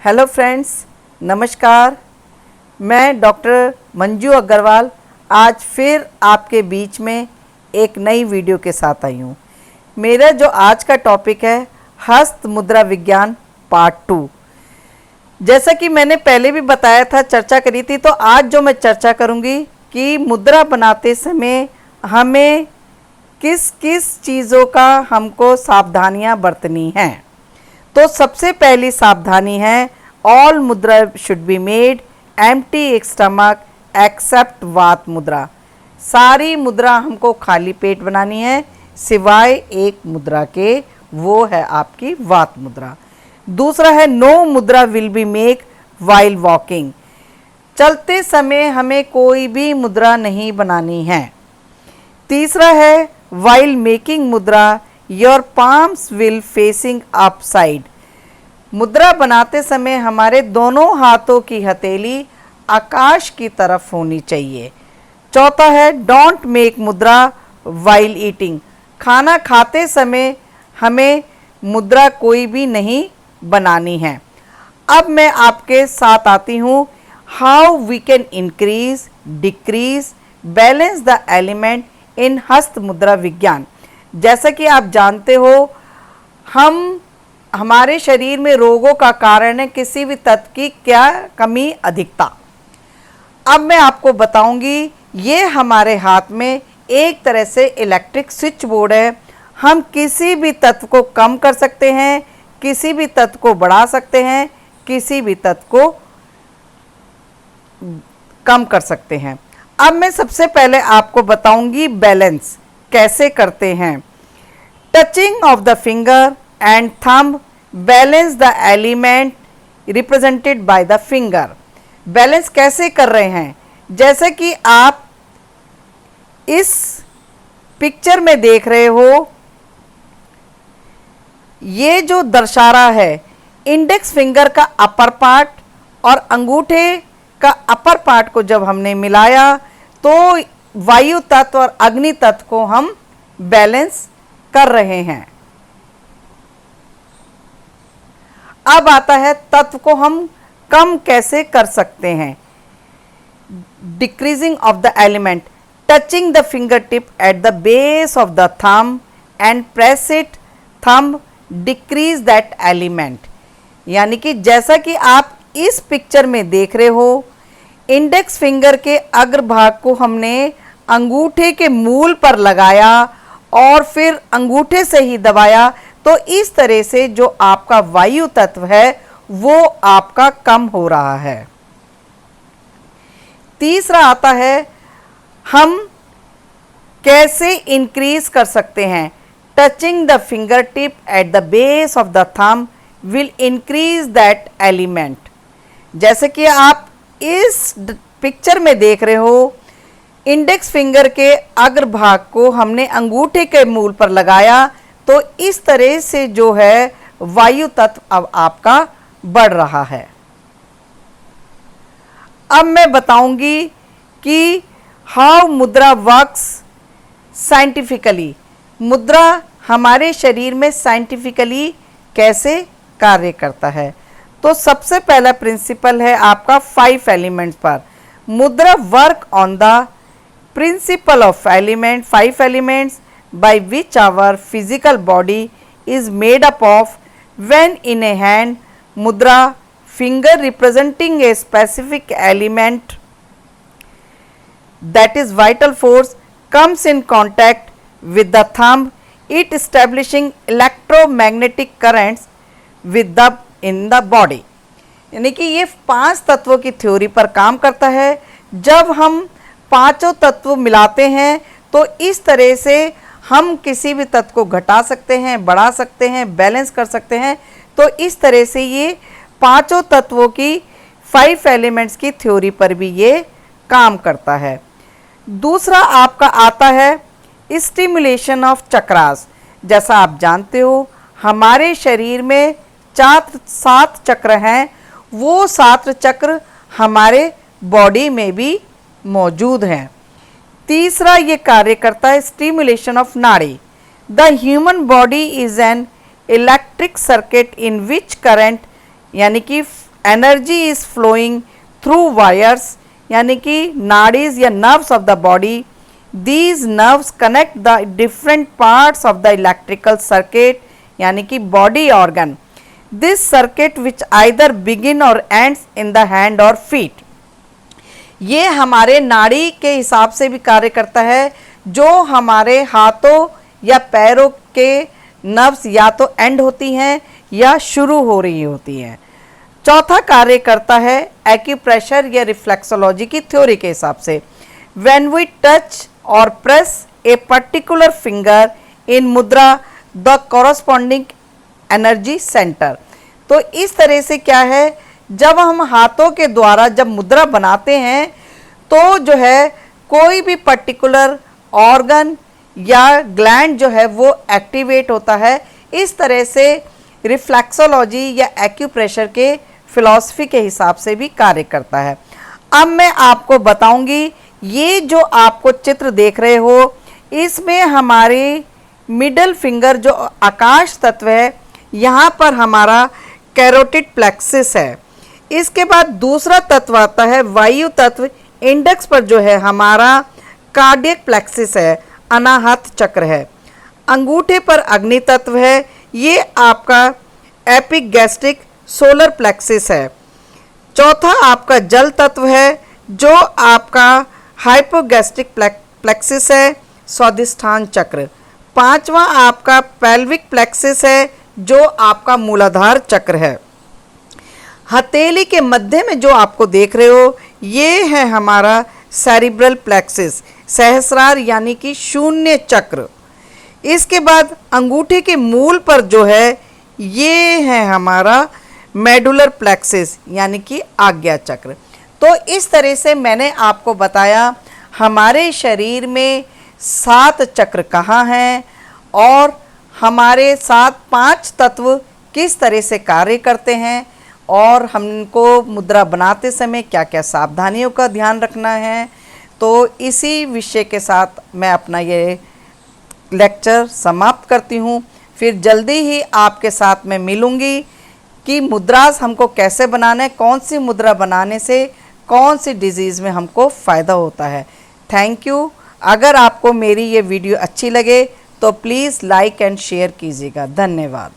Hello friends, नमस्कार। मैं doctor Manju Agarwal आज फिर आपके बीच में एक नई वीडियो के साथ आई हूँ। मेरा जो आज का टॉपिक है हस्त मुद्रा विज्ञान पार्ट 2। जैसा कि मैंने पहले भी बताया था, चर्चा करी थी, तो आज जो मैं चर्चा करूँगी कि मुद्रा बनाते समय हमें किस किस चीज़ों का हमको सावधानियाँ बरतनी हैं। तो सबसे पहली सावधानी है, all mudra should be made empty stomach except vata mudra. सारी मुद्रा हमको खाली पेट बनानी है सिवाय एक मुद्रा के, वो है आपकी वात मुद्रा। दूसरा है, नो मुद्रा will be make while walking. चलते समय हमें कोई भी मुद्रा नहीं बनानी है। तीसरा है, वाइल मेकिंग मुद्रा your palms will facing upside. मुद्रा बनाते समय हमारे दोनों हाथों की हथेली आकाश की तरफ होनी चाहिए। चौथा है, डोंट मेक मुद्रा वाइल ईटिंग। खाना खाते समय हमें मुद्रा कोई भी नहीं बनानी है। अब मैं आपके साथ आती हूँ, how we can increase decrease balance the element in hasta mudra विज्ञान। जैसा कि आप जानते हो, हमारे शरीर में रोगों का कारण है किसी भी तत्व की क्या कमी अधिकता। अब मैं आपको बताऊंगी, ये हमारे हाथ में एक तरह से इलेक्ट्रिक स्विच बोर्ड है। हम किसी भी तत्व को कम कर सकते हैं, किसी भी तत्व को बढ़ा सकते हैं, किसी भी तत्व को कम कर सकते हैं। अब मैं सबसे पहले आपको बताऊंगी बैलेंस कैसे करते हैं। Touching of the finger and thumb balance the element represented by the finger. Balance कैसे कर रहे हैं, जैसे कि आप इस पिक्चर में देख रहे हो, ये जो दर्शा रहा है इंडेक्स फिंगर का अपर पार्ट और अंगूठे का अपर पार्ट को जब हमने मिलाया तो वायु तत्व और अग्नि तत्व को हम बैलेंस कर रहे हैं। अब आता है, तत्व को हम कम कैसे कर सकते हैं। Decreasing of the element, touching the finger tip at the base of the thumb and press it thumb decrease that element. यानी कि जैसा कि आप इस पिक्चर में देख रहे हो, इंडेक्स फिंगर के अग्रभाग को हमने अंगूठे के मूल पर लगाया और फिर अंगूठे से ही दबाया, तो इस तरह से जो आपका वायु तत्व है वो आपका कम हो रहा है। तीसरा आता है, हम कैसे इंक्रीज कर सकते हैं। Touching the finger tip at the base of the thumb will increase that element. जैसे कि आप इस पिक्चर में देख रहे हो, इंडेक्स फिंगर के अग्रभाग को हमने अंगूठे के मूल पर लगाया, तो इस तरह से जो है वायु तत्व अब आपका बढ़ रहा है। अब मैं बताऊंगी कि हाउ मुद्रा वर्क्स साइंटिफिकली। मुद्रा हमारे शरीर में साइंटिफिकली कैसे कार्य करता है। तो सबसे पहला प्रिंसिपल है आपका 5 एलिमेंट्स पर। मुद्रा work on the principle of element 5 elements by which our physical body is made up of. When in a hand, mudra, finger representing a specific element, that is vital force, comes in contact with the thumb, it establishing electromagnetic currents with the in the body. यानी कि ये 5 तत्वों की theory पर काम करता है। जब हम पांचों तत्व मिलाते हैं तो इस तरह से हम किसी भी तत्व को घटा सकते हैं, बढ़ा सकते हैं, बैलेंस कर सकते हैं। तो इस तरह से ये पांचों तत्वों की 5 एलिमेंट्स की थ्योरी पर भी ये काम करता है। दूसरा आपका आता है स्टिमुलेशन ऑफ चक्रास। जैसा आप जानते हो, हमारे शरीर में 7 चक्र हैं, वो 7 चक्र हमारे बॉडी में भी मौजूद हैं। तीसरा ये कार्य करता है stimulation of nadi. The human body is an electric circuit in which current, यानी कि energy is flowing through wires, यानी कि नाड़ीज या nerves of the body. These nerves connect the different parts of the electrical circuit, यानी कि body organ. This circuit which either begin और ends in the hand और feet. ये हमारे नाड़ी के हिसाब से भी कार्य करता है, जो हमारे हाथों या पैरों के नर्व्स या तो एंड होती हैं या शुरू हो रही होती हैं. चौथा कार्य करता है एक्यूप्रेशर या रिफ्लेक्सोलॉजी की थ्योरी के हिसाब से. व्हेन वी टच और press a particular finger in मुद्रा द कॉरस्पॉन्डिंग एनर्जी सेंटर. तो इस तरह से क्या है, जब हम हाथों के द्वारा जब मुद्रा बनाते हैं तो जो है कोई भी पर्टिकुलर ऑर्गन या ग्लैंड जो है वो एक्टिवेट होता है. इस तरह से रिफ्लेक्सोलॉजी या एक्यूप्रेशर के फिलॉसफी के हिसाब से भी कार्य करता है. अब मैं आपको बताऊंगी, ये जो आपको चित्र देख रहे हो इसमें हमारी मिडल फिंगर जो आकाश तत्व है, यहाँ पर हमारा कैरोटिड प्लेक्सिस है. इसके बाद दूसरा तत्व आता है वायु तत्व. इंडेक्स पर जो है हमारा कार्डियक प्लेक्सिस है, अनाहत चक्र है. अंगूठे पर अग्नि तत्व है, ये आपका एपिगैस्ट्रिक सोलर प्लेक्सिस है. चौथा आपका जल तत्व है, जो आपका हाइपोगैस्ट्रिक प्लेक्सिस है, स्वादिष्ठान चक्र. पांचवा आपका पेल्विक प्लेक्सिस है, जो आपका मूलाधार चक्र है. हथेली के मध्य में जो आपको देख रहे हो ये है हमारा सेरिब्रल प्लेक्सिस, सहस्रार यानी कि शून्य चक्र. इसके बाद अंगूठे के मूल पर जो है ये है हमारा मेडुलर प्लेक्सिस यानी कि आज्ञा चक्र. तो इस तरह से मैंने आपको बताया हमारे शरीर में 7 चक्र कहाँ हैं और हमारे साथ 5 तत्व किस तरह से कार्य करते हैं और हमको मुद्रा बनाते समय क्या क्या सावधानियों का ध्यान रखना है. तो इसी विषय के साथ मैं अपना ये लेक्चर समाप्त करती हूँ. फिर जल्दी ही आपके साथ मैं मिलूँगी कि मुद्रास हमको कैसे बनाना है, कौन सी मुद्रा बनाने से कौन सी डिजीज़ में हमको फ़ायदा होता है. Thank you. अगर आपको मेरी ये वीडियो अच्छी लगे तो प्लीज़ लाइक एंड शेयर कीजिएगा. धन्यवाद.